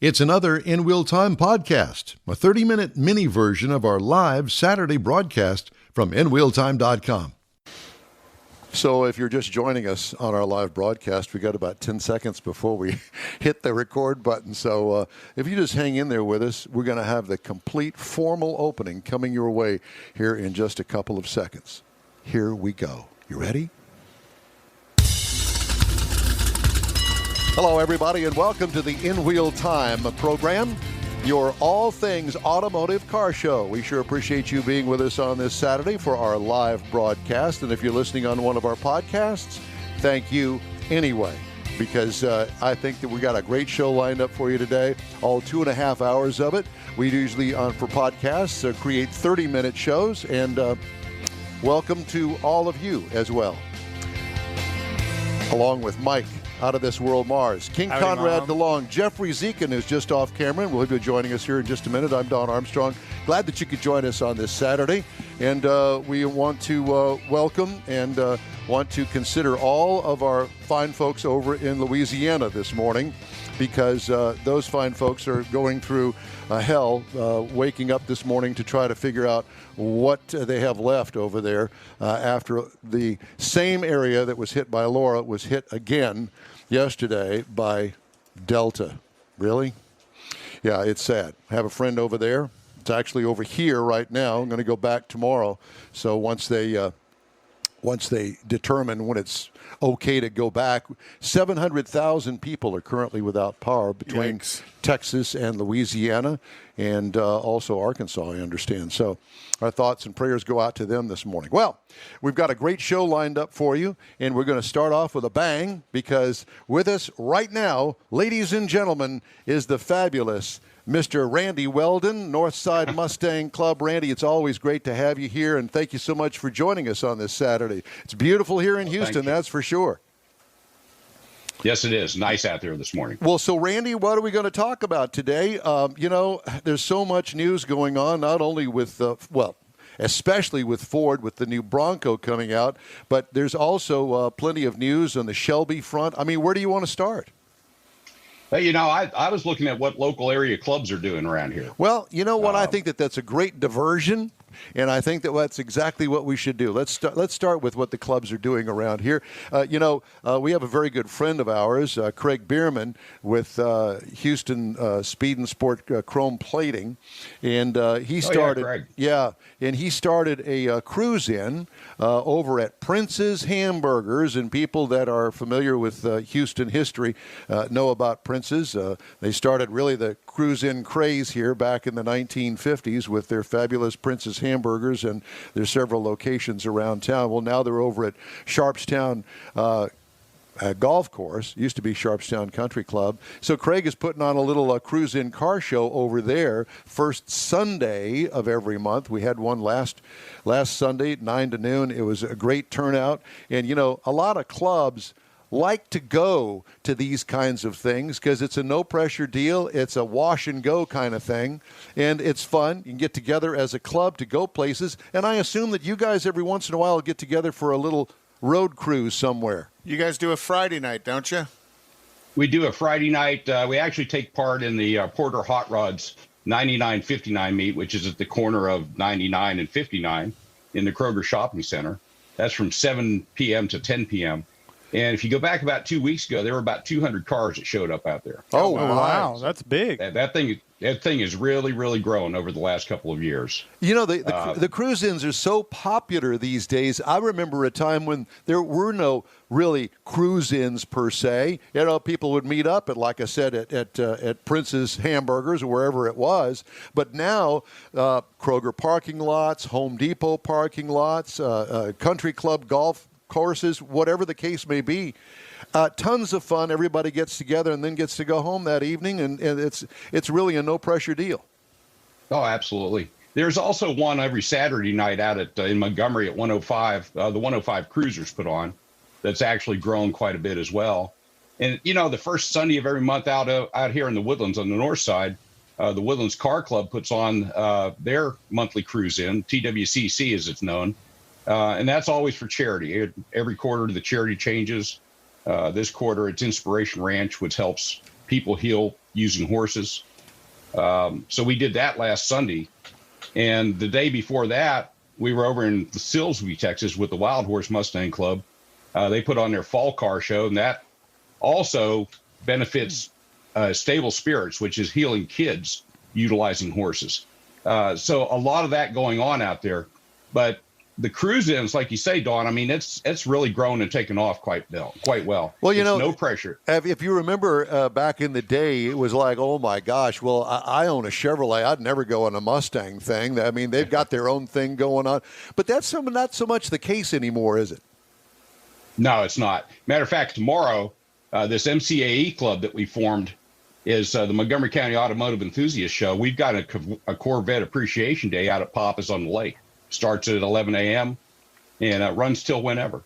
It's another In Wheel Time podcast, a 30-minute mini version of our live Saturday broadcast from InWheelTime.com. So if you're just joining us on our live broadcast, we got about 10 seconds before we hit the record button. So if you just hang in there with us, we're going to have the complete formal opening coming your way here in just a couple of seconds. Here we go. You ready? Hello, everybody, and welcome to the In Wheel Time program, your all things automotive car show. We sure appreciate you being with us on this Saturday for our live broadcast. And if you're listening on one of our podcasts, thank you anyway, because I think that we got a great show lined up for you today, all 2.5 hours of it. We usually, for podcasts, create 30-minute shows, and welcome to all of you as well, along with Mike out of this world Mars, King Howdy, Conrad Mom. DeLong, Jeffrey Dziekan, who's just off camera, and will be joining us here in just a minute. I'm Don Armstrong. Glad that you could join us on this Saturday, and we want to welcome and want to consider all of our fine folks over in Louisiana this morning, because those fine folks are going through hell, waking up this morning to try to figure out what they have left over there after the same area that was hit by Laura was hit again yesterday by Delta. Really? Yeah, it's sad. I have a friend over there. It's actually over here right now. I'm going to go back tomorrow. So once they determine when it's okay to go back, 700,000 people are currently without power between Texas and Louisiana, and also Arkansas, I understand. So our thoughts and prayers go out to them this morning. Well, we've got a great show lined up for you, and we're going to start off with a bang, because with us right now, ladies and gentlemen, is the fabulous Mr. Randy Weldon, Northside Mustang Club. Randy, it's always great to have you here, and thank you so much for joining us on this Saturday. It's beautiful here in Houston, that's for sure. Yes, it is. Nice out there this morning. Well, so, Randy, what are we going to talk about today? There's so much news going on, not only with, especially with Ford, with the new Bronco coming out, but there's also plenty of news on the Shelby front. I mean, where do you want to start? Hey, I was looking at what local area clubs are doing around here. Well, you know what? I think that's a great diversion, and I think that's exactly what we should do. Let's start with what the clubs are doing around here. We have a very good friend of ours, Craig Bierman, with Houston Speed and Sport Chrome Plating, and he started he started a cruise-in over at Prince's Hamburgers, and people that are familiar with Houston history know about Prince's. They started really the cruise-in craze here back in the 1950s with their fabulous Prince's Hamburgers, and there's several locations around town. Well, now they're over at Sharpstown Golf Course, used to be Sharpstown Country Club. So Craig is putting on a little cruise-in car show over there first Sunday of every month. We had one last Sunday, 9 to noon. It was a great turnout. And, a lot of clubs like to go to these kinds of things because it's a no-pressure deal. It's a wash-and-go kind of thing, and it's fun. You can get together as a club to go places, and I assume that you guys every once in a while get together for a little road cruise somewhere. You guys do a Friday night, don't you? We do a Friday night. We actually take part in the Porter Hot Rods 99-59 meet, which is at the corner of 99 and 59 in the Kroger Shopping Center. That's from 7 p.m. to 10 p.m., and if you go back about 2 weeks ago, there were about 200 cars that showed up out there. Oh, wow. That's big. That thing is really, really grown over the last couple of years. The cruise-ins are so popular these days. I remember a time when there were no really cruise-ins per se. People would meet up at, like I said, at Prince's Hamburgers or wherever it was. But now, Kroger parking lots, Home Depot parking lots, country club golf courses, whatever the case may be. Tons of fun. Everybody gets together and then gets to go home that evening, and it's really a no-pressure deal. Oh, absolutely. There's also one every Saturday night out in Montgomery at 105, the 105 Cruisers put on, that's actually grown quite a bit as well. And, the first Sunday of every month out here in the Woodlands on the north side, the Woodlands Car Club puts on their monthly cruise-in, TWCC as it's known. And that's always for charity. Every quarter, the charity changes. This quarter, it's Inspiration Ranch, which helps people heal using horses. So we did that last Sunday. And the day before that, we were over in Silsbee, Texas with the Wild Horse Mustang Club. They put on their fall car show, and that also benefits Stable Spirits, which is healing kids utilizing horses. So a lot of that going on out there. But the cruise-ins, like you say, Don, I mean, it's really grown and taken off quite well. Well, you it's know, no pressure. If you remember back in the day, it was like, oh my gosh, well, I own a Chevrolet. I'd never go on a Mustang thing. I mean, they've got their own thing going on. But that's not so much the case anymore, is it? No, it's not. Matter of fact, tomorrow, this MCAE club that we formed is the Montgomery County Automotive Enthusiast Show. We've got a Corvette Appreciation Day out at Papa's on the Lake. Starts at 11 a.m. and runs till whenever.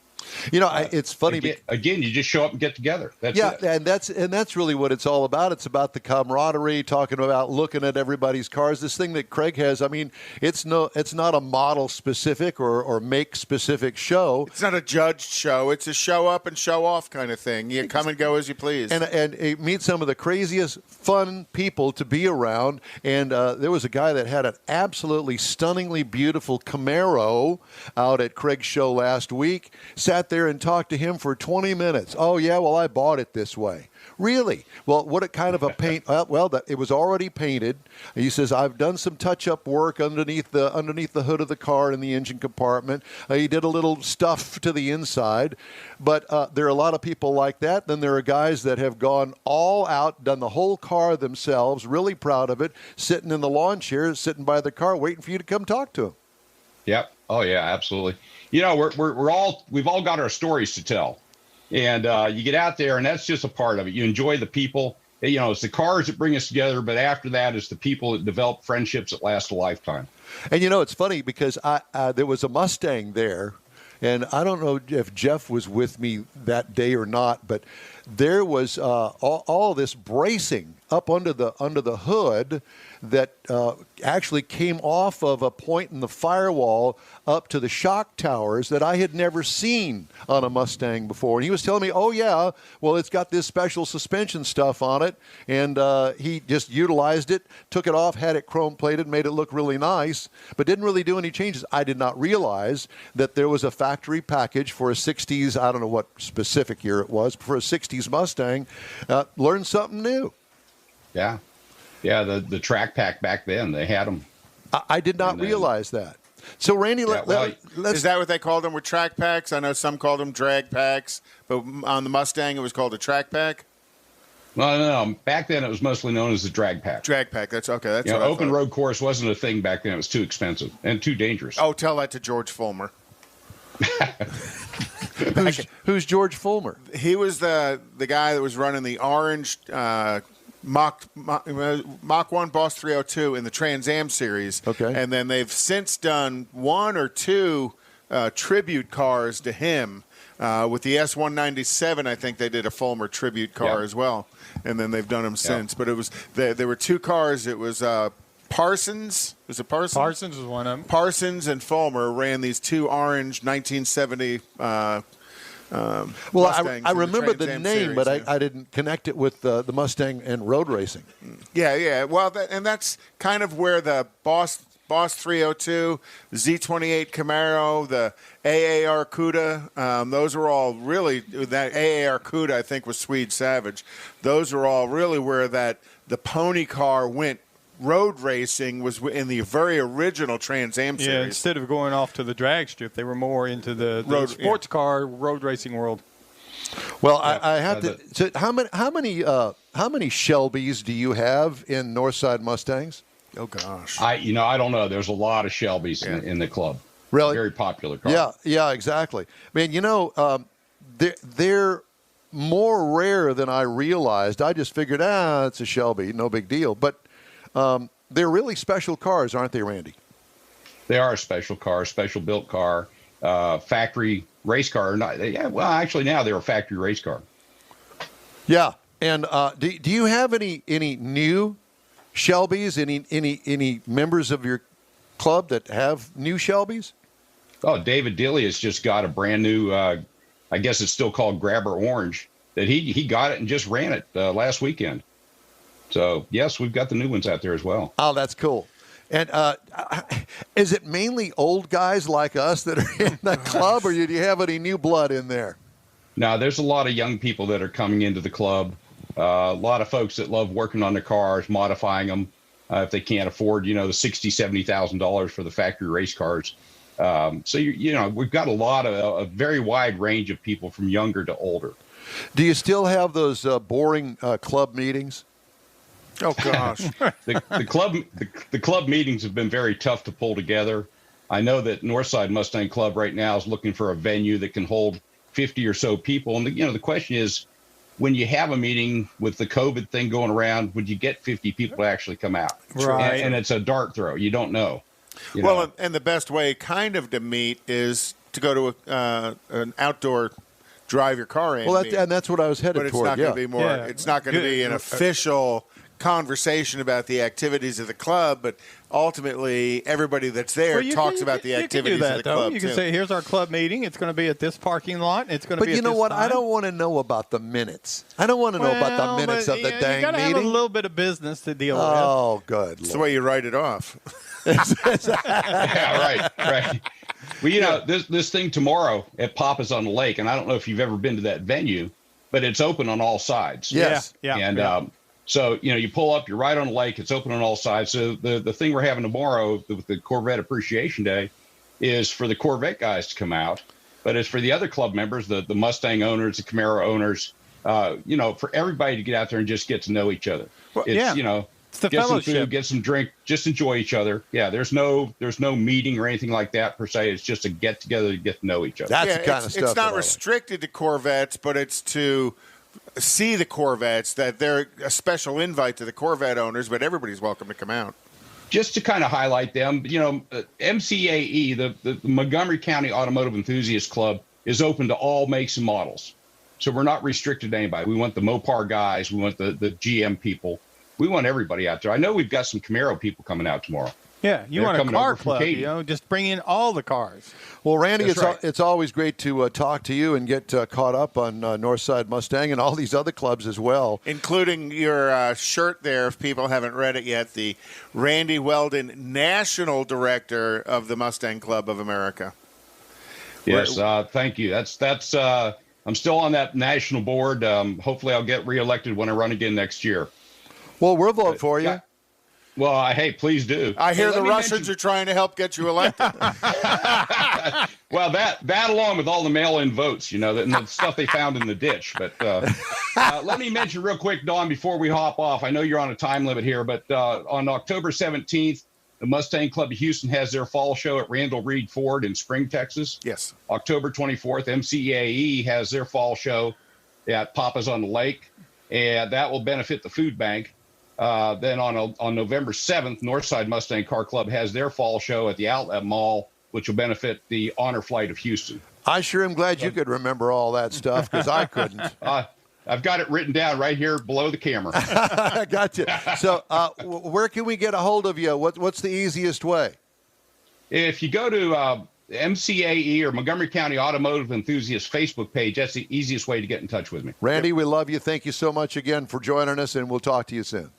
You know, it's funny. Again, you just show up and get together. That's it. and that's really what it's all about. It's about the camaraderie, talking about looking at everybody's cars. This thing that Craig has, I mean, it's not a model specific or make specific show. It's not a judged show. It's a show up and show off kind of thing. You come and go as you please. And it meets some of the craziest, fun people to be around. And there was a guy that had an absolutely stunningly beautiful Camaro out at Craig's show last week. Sat there and talked to him for 20 minutes. Oh, yeah, well, I bought it this way. Really? Well, what a kind of a paint? It was already painted. He says, I've done some touch-up work underneath the hood of the car in the engine compartment. He did a little stuff to the inside. But there are a lot of people like that. Then there are guys that have gone all out, done the whole car themselves, really proud of it, sitting in the lawn chair, sitting by the car, waiting for you to come talk to them. Yep. Oh, yeah, absolutely. You know, we've all got our stories to tell, and you get out there, and that's just a part of it. You enjoy the people. You know, it's the cars that bring us together, but after that, it's the people that develop friendships that last a lifetime. And you know, it's funny because there was a Mustang there, and I don't know if Jeff was with me that day or not, but there was all this bracing up under the hood that actually came off of a point in the firewall up to the shock towers that I had never seen on a Mustang before. And he was telling me, oh, yeah, well, it's got this special suspension stuff on it. And he just utilized it, took it off, had it chrome plated, made it look really nice, but didn't really do any changes. I did not realize that there was a factory package for a 60s, I don't know what specific year it was, but for a 60s Mustang. Learned something new. Yeah. Yeah, the track pack back then, they had them. I did not realize that. So, Randy, let's... Is that what they called them, were track packs? I know some called them drag packs, but on the Mustang it was called a track pack? No. Back then it was mostly known as the drag pack. Drag pack, that's okay. That's what open road course wasn't a thing back then. It was too expensive and too dangerous. Oh, tell that to George Fulmer. Who's George Fulmer? He was the guy that was running the orange Mach 1 Boss 302 in the Trans Am series. Okay. And then they've since done one or two tribute cars to him. With the S197, I think they did a Fulmer tribute car as well. And then they've done them since. But it was there were two cars. It was Parsons. Was it Parsons? Parsons was one of them. Parsons and Fulmer ran these two orange 1970 I remember the name, series, but I didn't connect it with the Mustang and road racing. Yeah. Well, and that's kind of where the Boss 302, Z28 Camaro, the AAR Cuda, those were all really, that AAR Cuda I think was Swede Savage. Those were all really where the pony car went. Road racing was in the very original Trans Am series. Yeah, instead of going off to the drag strip, they were more into the sports car road racing world. Well, I have to. So how many Shelbys do you have in Northside Mustangs? Oh gosh, I don't know. There's a lot of Shelbys in the club. Really, very popular car. Yeah, exactly. I mean, they're more rare than I realized. I just figured, it's a Shelby, no big deal, but. They're really special cars, aren't they, Randy? They are a special car, special built car, factory race car. Actually now they're a factory race car. Yeah, and do you have any new Shelbys? Any members of your club that have new Shelbys? Oh, David Dilly has just got a brand new. I guess it's still called Grabber Orange. That he got it and just ran it last weekend. So, yes, we've got the new ones out there as well. Oh, that's cool. And is it mainly old guys like us that are in the club, or do you have any new blood in there? Now, there's a lot of young people that are coming into the club. A lot of folks that love working on their cars, modifying them if they can't afford, the $60,000, $70,000 for the factory race cars. So, we've got a very wide range of people from younger to older. Do you still have those boring club meetings? Oh gosh, the club meetings have been very tough to pull together. I know that Northside Mustang Club right now is looking for a venue that can hold 50 or so people. And the question is, when you have a meeting with the COVID thing going around, would you get 50 people to actually come out? Right. And it's a dart throw. You don't know. And the best way kind of to meet is to go to an outdoor drive your car in. Well, and that's what I was headed toward. But it's not going to be more. Yeah. It's not going to be an official conversation about the activities of the club, but ultimately everybody that's there talks about the activities of the club. You can say, here's our club meeting. It's going to be at this parking lot. It's going to be at this But you know what? time. I don't want to know about the minutes. I don't want to know about the minutes of the dang meeting. You got to have a little bit of business to deal with. Oh, good. It's the way you write it off. Yeah, right. Well, this thing tomorrow at Papa's on the Lake, and I don't know if you've ever been to that venue, but it's open on all sides. Yes. Yeah. And so, you pull up, you're right on the lake, it's open on all sides. So the thing we're having tomorrow with the Corvette Appreciation Day is for the Corvette guys to come out, but it's for the other club members, the Mustang owners, the Camaro owners, for everybody to get out there and just get to know each other. Well, it's the get fellowship. some food, get some drink, just enjoy each other. Yeah, there's no meeting or anything like that per se. It's just a get together to get to know each other. That's the kind of stuff. It's not restricted to Corvettes, but it's to see the Corvettes, that they're a special invite to the Corvette owners, but everybody's welcome to come out. Just to kind of highlight them, MCAE, the Montgomery County Automotive Enthusiast Club, is open to all makes and models. So we're not restricted to anybody. We want the Mopar guys. We want the GM people. We want everybody out there. I know we've got some Camaro people coming out tomorrow. Yeah, you want a car club, just bring in all the cars. Well, Randy, it's always great to talk to you and get caught up on Northside Mustang and all these other clubs as well. Including your shirt there, if people haven't read it yet, the Randy Weldon, National Director of the Mustang Club of America. Yes, thank you. That's I'm still on that national board. Hopefully I'll get reelected when I run again next year. Well, we'll vote for you. Yeah. Well, hey, please do. I hear the Russians are trying to help get you elected. Well, that along with all the mail-in votes, and the stuff they found in the ditch. But let me mention real quick, Don, before we hop off. I know you're on a time limit here, but on October 17th, the Mustang Club of Houston has their fall show at Randall Reed Ford in Spring, Texas. Yes. October 24th, MCAE has their fall show at Papa's on the Lake, and that will benefit the food bank. Then on November 7th, Northside Mustang Car Club has their fall show at the Outlet Mall, which will benefit the Honor Flight of Houston. I sure am glad you could remember all that stuff, because I couldn't. I've got it written down right here below the camera. I got you. So where can we get a hold of you? What's the easiest way? If you go to MCAE or Montgomery County Automotive Enthusiast Facebook page, that's the easiest way to get in touch with me. Randy, we love you. Thank you so much again for joining us, and we'll talk to you soon.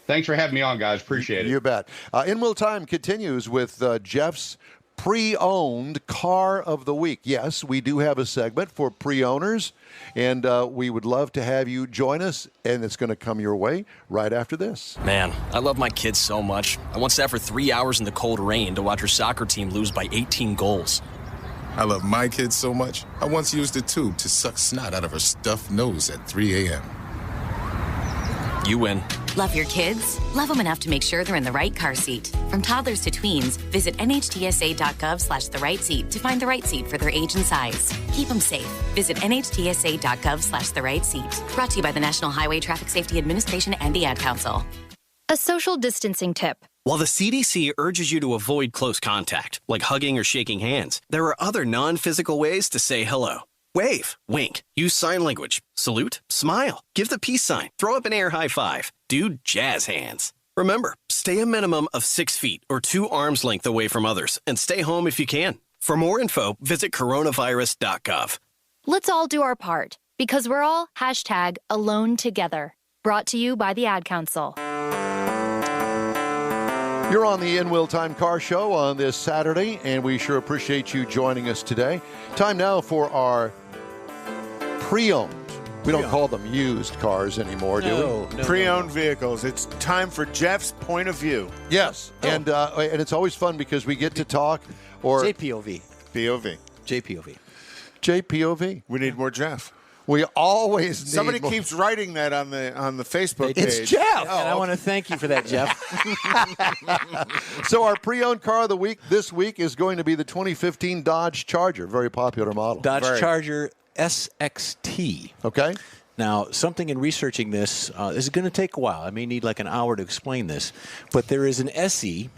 Thanks for having me on, guys. Appreciate it. You bet. In Wheel Time continues with Jeff's Pre-Owned Car of the Week. Yes, we do have a segment for pre-owners, and we would love to have you join us, and it's going to come your way right after this. Man, I love my kids so much. I once sat for 3 hours in the cold rain to watch her soccer team lose by 18 goals. I love my kids so much, I once used a tube to suck snot out of her stuffed nose at 3 a.m. You win. Love your kids? Love them enough to make sure they're in the right car seat. From toddlers to tweens, visit nhtsa.gov/the-right-seat to find the right seat for their age and size. Keep them safe. Visit nhtsa.gov/the-right-seat. Brought to you by the National Highway Traffic Safety Administration and the Ad Council. A social distancing tip. While the CDC urges you to avoid close contact, like hugging or shaking hands, there are other non-physical ways to say hello. Wave, wink, use sign language, salute, smile, give the peace sign, throw up an air high five, do jazz hands. Remember, stay a minimum of 6 feet or 2 arms length away from others and stay home if you can. For more info, visit coronavirus.gov. Let's all do our part, because we're all #alone together. Brought to you by the Ad Council. You're on the In Wheel Time Car Show on this Saturday, and we sure appreciate you joining us today. Time now for our pre-owned. We don't call them used cars anymore, do we? Pre-owned vehicles. It's time for Jeff's point of view. Yes, and it's always fun because we get to talk or JPOV. POV. JPOV. JPOV. We need more Jeff. We always need Somebody more. keeps writing that on the Facebook It's page. Jeff, and I want to thank you for that, Jeff. So our pre-owned car of the week this week is going to be the 2015 Dodge Charger, very popular model. Dodge Charger SXT. Okay. Now, something in researching this is going to take a while. I may need like an hour to explain this, but there is an SE,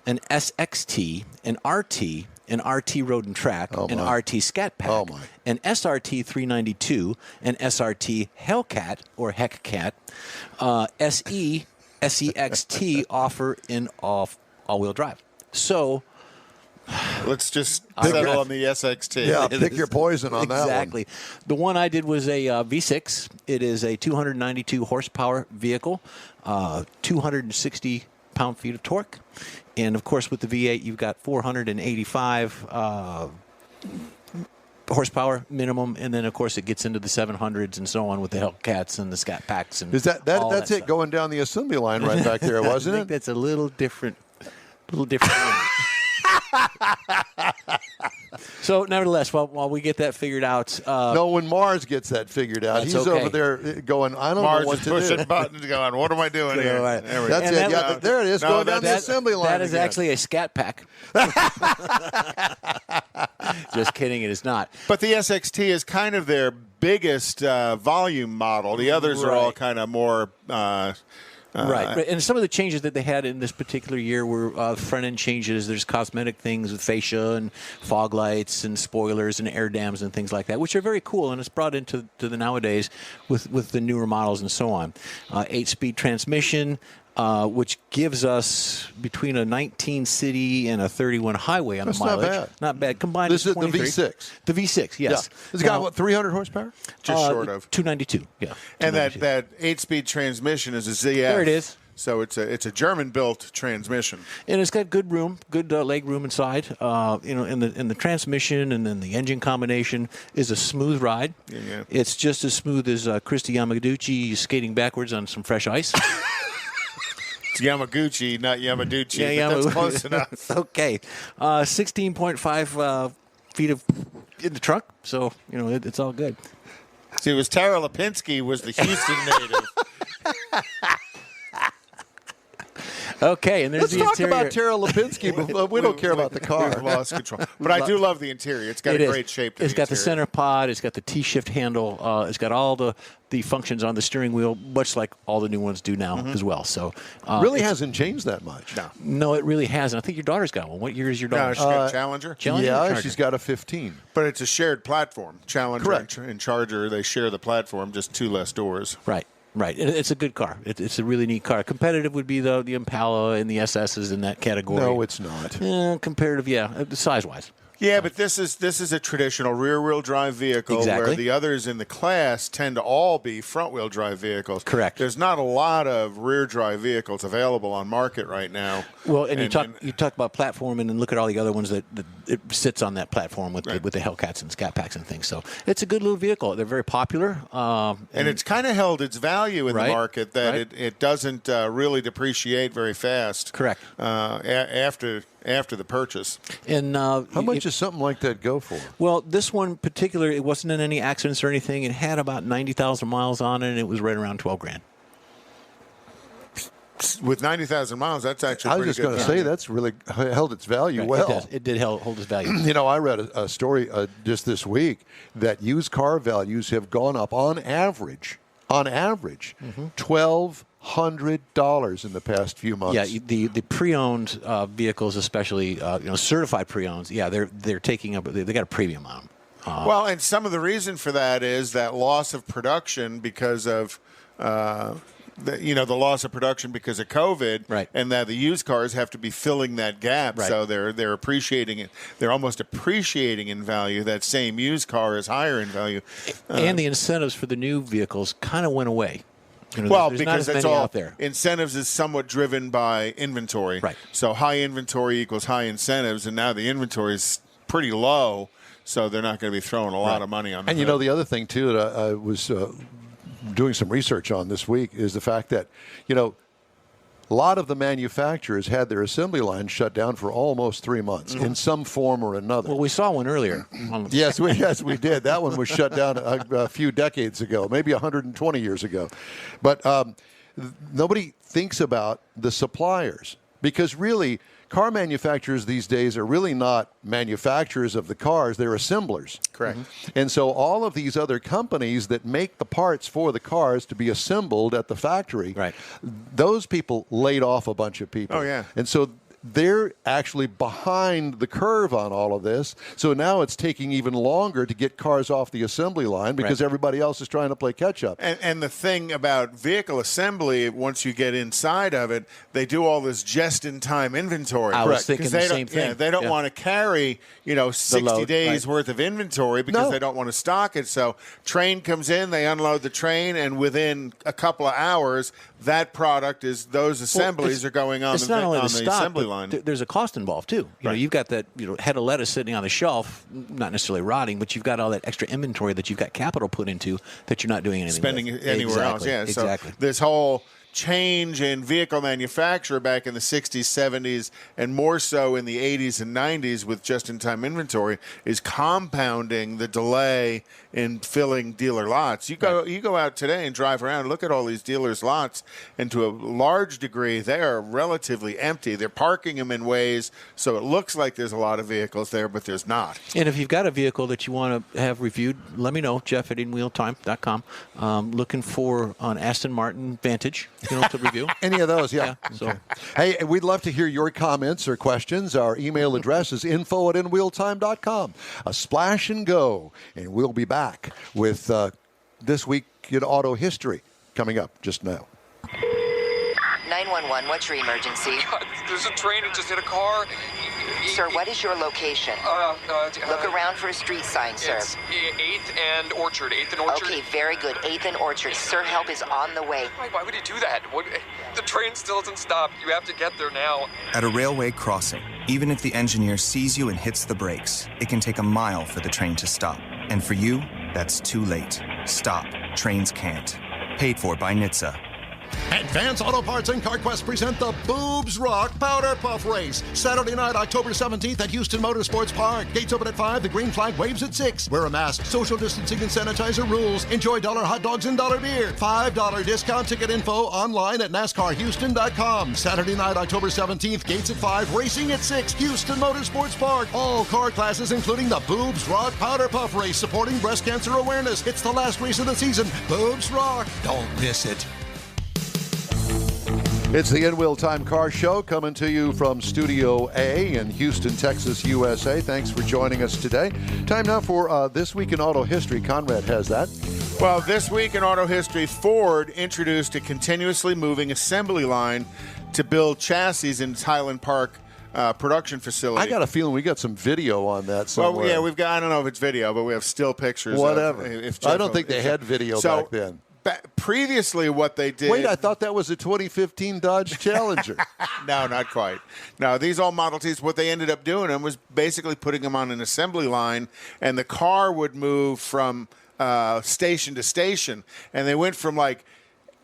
an SXT, an RT, an RT Road and Track, an RT Scat Pack, an SRT 392, an SRT Hellcat or Heckcat, SE, SEXT offer in all-wheel drive. So let's just settle on the SXT. Yeah, pick your poison on that one. Exactly. The one I did was a V6. It is a 292 horsepower vehicle, 260 pound-feet of torque. And, of course, with the V8, you've got 485 horsepower minimum. And then, of course, it gets into the 700s and so on with the Hellcats and the Scat Packs. And Is that's it stuff. going down the assembly line right back there, wasn't I think it? that's a little different. So, nevertheless, while we get that figured out, no, when Mars gets that figured out, he's over there going, I don't know what to do. Mars is pushing buttons going, what am I doing here? Right. There we That's go. it. Yeah, there it is, going down the assembly line. That is again. actually a Scat Pack. Just kidding, it is not. But the SXT is kind of their biggest volume model. The others are all kind of more... Right, and some of the changes that they had in this particular year were front-end changes. There's cosmetic things with fascia and fog lights and spoilers and air dams and things like that, which are very cool, and it's brought into the nowadays with the newer models and so on. 8-speed transmission, which gives us between a 19 city and a 31 highway on the mileage. Not bad. Not bad. Combined, this is the V6. The V6, yes. Yeah. It's got, what, 300 horsepower? Just short of. 292, yeah. And that 8-speed transmission is a ZF. There it is. So it's a German-built transmission, and it's got good room, good leg room inside. In the transmission and then the engine combination is a smooth ride. Yeah. It's just as smooth as Christy Yamaguchi skating backwards on some fresh ice. It's Yamaguchi, not Yamaduchi, but that's close enough. Okay, 16.5 feet in the trunk, so it's all good. See, it was Tara Lipinski was the Houston native. Okay, and there's Let's the talk interior. about Tara Lipinski, but we don't care about the car. We've lost control. But I do love the interior. It's got a great shape to It's got the interior. center pod. It's got the T-shift handle. It's got all the functions on the steering wheel, much like all the new ones do now as well. So really hasn't changed that much. No, it really hasn't. I think your daughter's got one. What year is your daughter? No, she's got a Challenger. Yeah, she's got a 15. But it's a shared platform. Challenger Correct. and Charger, they share the platform, just 2 less doors. Right. It's a good car. It's a really neat car. Competitive would be the Impala and the SSs in that category. No, it's not. Comparative, yeah, size-wise. Yeah, but this is a traditional rear-wheel drive vehicle Exactly. where the others in the class tend to all be front-wheel drive vehicles. Correct. There's not a lot of rear-drive vehicles available on market right now. Well, and you talk about platform, and then look at all the other ones that it sits on that platform with the Hellcats and Scat Packs and things. So it's a good little vehicle. They're very popular. And it's kind of held its value in the market that it doesn't really depreciate very fast. Correct. After the purchase. And how much does something like that go for? Well, this one in particular, it wasn't in any accidents or anything. It had about 90,000 miles on it, and it was right around $12,000. With 90,000 miles, that's actually I was just going to say that's really held its value well. It did hold its value. I read a story just this week that used car values have gone up on average, $1,200 in the past few months. Yeah, the pre-owned vehicles, especially certified pre-owns, they're taking up. They got a premium on them. Well, and some of the reason for that is that loss of production because of the loss of production because of COVID, right? And that the used cars have to be filling that gap, right. So they're appreciating it. They're almost appreciating in value. That same used car is higher in value, and the incentives for the new vehicles kind of went away. There's because not as it's many all out there. incentives is somewhat driven by inventory. Right. So high inventory equals high incentives, and now the inventory is pretty low, so they're not going to be throwing a lot of money on. And the other thing too that I was doing some research on this week is the fact that a lot of the manufacturers had their assembly lines shut down for almost 3 months in some form or another. Well, we saw one earlier. Yes, we did. That one was shut down a few decades ago, maybe 120 years ago. But nobody thinks about the suppliers because really car manufacturers these days are really not manufacturers of the cars, they're assemblers. Correct. And so all of these other companies that make the parts for the cars to be assembled at the factory, those people laid off a bunch of people. Oh, yeah. And so they're actually behind the curve on all of this. So now it's taking even longer to get cars off the assembly line because everybody else is trying to play catch up. And the thing about vehicle assembly, once you get inside of it, they do all this just-in-time inventory. I was thinking the same thing. Yeah, they don't want to carry, 60 days worth of inventory because they don't want to stock it. So train comes in, they unload the train, and within a couple of hours, that product those assemblies are going on the assembly line. There's a cost involved too. You've got that head of lettuce sitting on the shelf, not necessarily rotting, but you've got all that extra inventory that you've got capital put into that you're not doing anything spending with. anywhere else. Yeah, exactly. So this whole change in vehicle manufacture back in the 60s, 70s, and more so in the 80s and 90s with just-in-time inventory is compounding the delay in filling dealer lots. You go out today and drive around, look at all these dealers' lots, and to a large degree, they are relatively empty. They're parking them in ways so it looks like there's a lot of vehicles there, but there's not. And if you've got a vehicle that you want to have reviewed, let me know, Jeff at InWheelTime.com. Looking for an Aston Martin Vantage. To review. Any of those, yeah. So, hey, we'd love to hear your comments or questions. Our email address is info@inwheeltime.com. A splash and go, and we'll be back with This Week in Auto History coming up just now. 911, what's your emergency? There's a train that just hit a car. Sir, what is your location? Look around for a street sign, sir. It's 8th and Orchard. 8th and Orchard. Okay, very good. 8th and Orchard. Sir, help is on the way. Why would he do that? The train still doesn't stop. You have to get there now. At a railway crossing, even if the engineer sees you and hits the brakes, it can take a mile for the train to stop. And for you, that's too late. Stop. Trains can't. Paid for by NHTSA. Advance Auto Parts and CarQuest present the Boobs Rock Powder Puff Race. Saturday night, October 17th at Houston Motorsports Park. Gates open at 5. The green flag waves at 6. Wear a mask. Social distancing and sanitizer rules. Enjoy $1 hot dogs and $1 beer. $5 discount ticket info online at NASCARHouston.com. Saturday night, October 17th. Gates at 5. Racing at 6. Houston Motorsports Park. All car classes, including the Boobs Rock Powder Puff Race, supporting breast cancer awareness. It's the last race of the season. Boobs Rock. Don't miss it. It's the In-Wheel Time Car Show coming to you from Studio A in Houston, Texas, USA. Thanks for joining us today. Time now for This Week in Auto History. Conrad has that. Well, this week in auto history, Ford introduced a continuously moving assembly line to build chassis in its Highland Park production facility. I got a feeling we got some video on that somewhere. Well, yeah, we've got, I don't know if it's video, but we have still pictures. Whatever. I don't think they had video back then. Previously, what they did... Wait, I thought that was a 2015 Dodge Challenger. No, not quite. No, these all Model Ts, what they ended up doing was basically putting them on an assembly line, and the car would move from station to station. And they went from like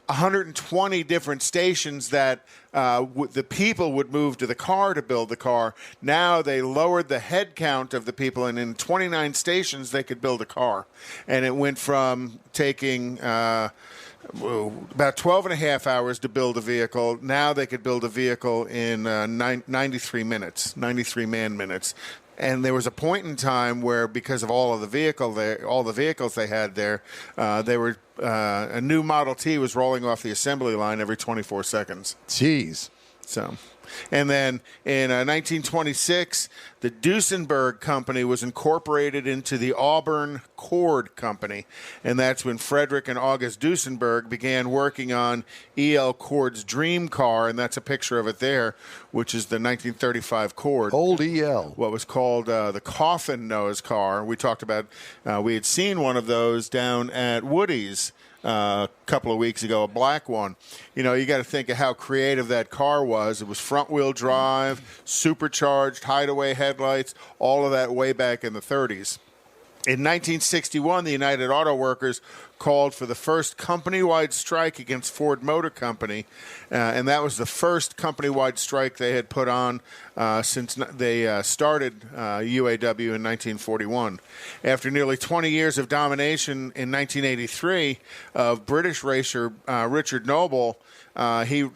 120 different stations that the people would move to the car to build the car. Now they lowered the head count of the people, and in 29 stations they could build a car. And it went from taking about 12 and a half hours to build a vehicle. Now they could build a vehicle in 93 minutes, 93 man minutes. And there was a point in time where, because of all the vehicles they had there, a new Model T was rolling off the assembly line every 24 seconds. Jeez. So, and then in 1926, the Duesenberg Company was incorporated into the Auburn Cord Company, and that's when Frederick and August Duesenberg began working on E.L. Cord's dream car, and that's a picture of it there, which is the 1935 Cord. Old E.L. What was called the coffin nose car. We talked about, we had seen one of those down at Woody's a couple of weeks ago, a black one. You know, you got to think of how creative that car was. It was front-wheel drive, supercharged, hideaway headlights, all of that way back in the 30s. In 1961, the United Auto Workers called for the first company-wide strike against Ford Motor Company, and that was the first company-wide strike they had put on since they started UAW in 1941. After nearly 20 years of domination in 1983 of British racer Richard Noble, he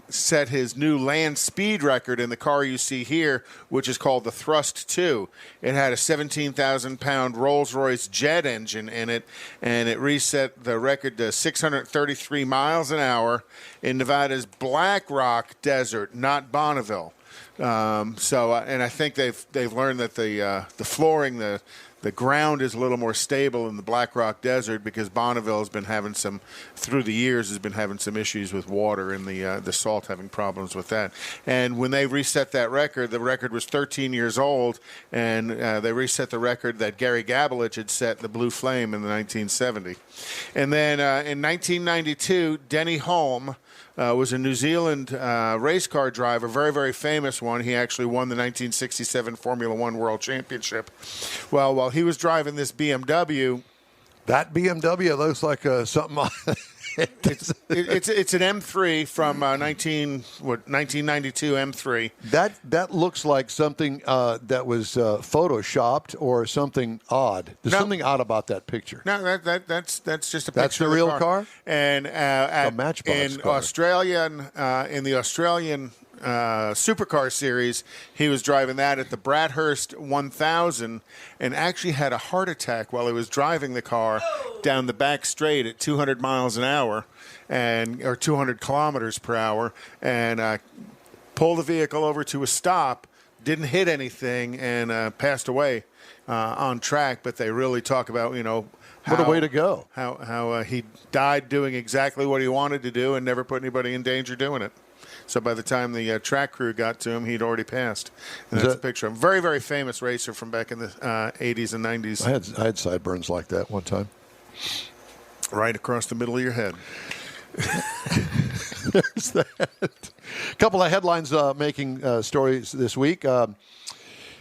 set his new land speed record in the car you see here, which is called the Thrust 2. It had a 17,000-pound Rolls-Royce jet engine in it, and it reset the record to 633 miles an hour in Nevada's Black Rock Desert, not Bonneville. And I think they've learned that the flooring, the ground is a little more stable in the Black Rock Desert because Bonneville has been having through the years, some issues with water and the salt having problems with that. And when they reset that record, the record was 13 years old, and they reset the record that Gary Gabelich had set, the Blue Flame, in 1970. And then in 1992, Denny Hulme was a New Zealand race car driver, very, very famous one. He actually won the 1967 Formula One World Championship. Well, while he was driving this BMW... That BMW looks like something... It's an M3 from 1992 M3. That looks like something that was photoshopped or something odd. There's something odd about that picture. No, that's just a picture. That's the real car? And a Matchbox in car. In the Australian Supercar series, he was driving that at the Bradhurst 1000 and actually had a heart attack while he was driving the car down the back straight at 200 miles an hour or 200 kilometers per hour, and pulled the vehicle over to a stop, didn't hit anything, and passed away on track. But they really talk about, what a way to go. How he died doing exactly what he wanted to do and never put anybody in danger doing it. So by the time the track crew got to him, he'd already passed. And that's a picture of him. Very, very famous racer from back in the 80s and 90s. I had sideburns like that one time. Right across the middle of your head. There's that. A couple of headlines making stories this week.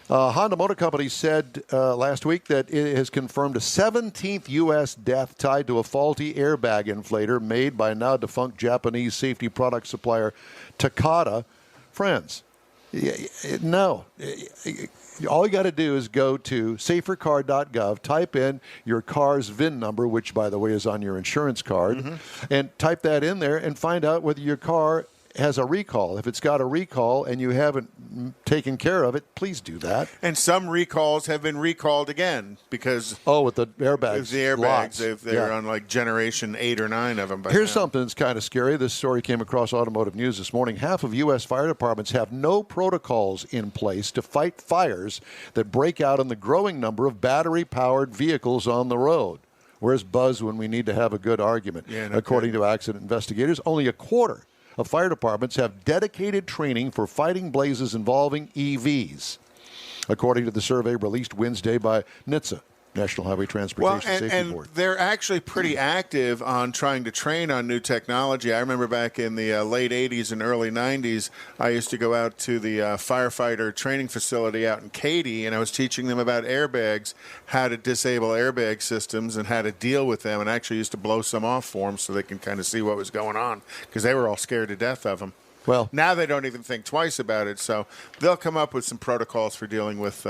Honda Motor Company said last week that it has confirmed a 17th U.S. death tied to a faulty airbag inflator made by now defunct Japanese safety product supplier Takata. Friends, no. All you got to do is go to safercar.gov, type in your car's VIN number, which, by the way, is on your insurance card, and type that in there and find out whether your car has a recall. If it's got a recall and you haven't taken care of it, please do that. And some recalls have been recalled again because... with the airbags. The airbags. They're on like generation 8 or 9 of them. Here's something that's kind of scary. This story came across Automotive News this morning. Half of U.S. fire departments have no protocols in place to fight fires that break out in the growing number of battery-powered vehicles on the road. Where's buzz when we need to have a good argument? According to accident investigators, only a quarter of fire departments have dedicated training for fighting blazes involving EVs, according to the survey released Wednesday by NHTSA, National Highway Transportation Safety Board. They're actually pretty active on trying to train on new technology. I remember back in the late 80s and early 90s, I used to go out to the firefighter training facility out in Katy, and I was teaching them about airbags, how to disable airbag systems and how to deal with them, and I actually used to blow some off for them so they can kind of see what was going on because they were all scared to death of them. Well, now they don't even think twice about it, so they'll come up with some protocols for dealing with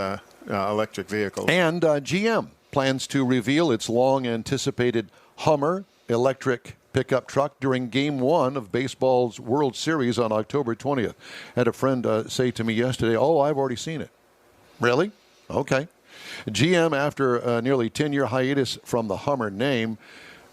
electric vehicles. And GM plans to reveal its long-anticipated Hummer electric pickup truck during Game 1 of baseball's World Series on October 20th. I had a friend say to me yesterday, I've already seen it. Really? Okay. GM, after a nearly 10-year hiatus from the Hummer name,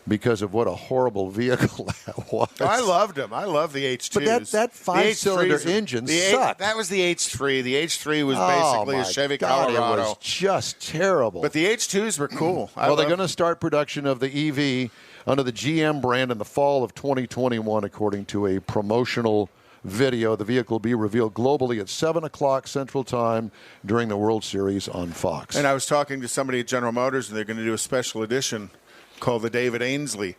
because of what a horrible vehicle that was. I loved them. I love the H2s. But that five-cylinder engine sucked. That was the H3. The H3 was basically a Chevy Colorado. It was just terrible. But the H2s were cool. Well, they're going to start production of the EV under the GM brand in the fall of 2021, according to a promotional video. The vehicle will be revealed globally at 7 o'clock Central Time during the World Series on Fox. And I was talking to somebody at General Motors, and they're going to do a special edition called the David Ainsley.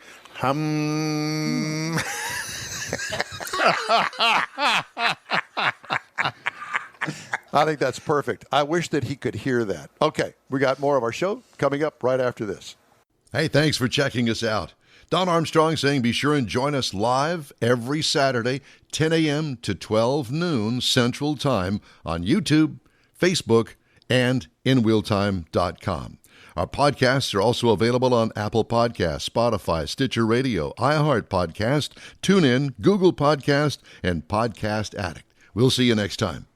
I think that's perfect. I wish that he could hear that. Okay, we got more of our show coming up right after this. Hey, thanks for checking us out. Don Armstrong saying be sure and join us live every Saturday, 10 a.m. to 12 noon Central Time on YouTube, Facebook, and InWheelTime.com. Our podcasts are also available on Apple Podcasts, Spotify, Stitcher Radio, iHeart Podcast, TuneIn, Google Podcast, and Podcast Addict. We'll see you next time.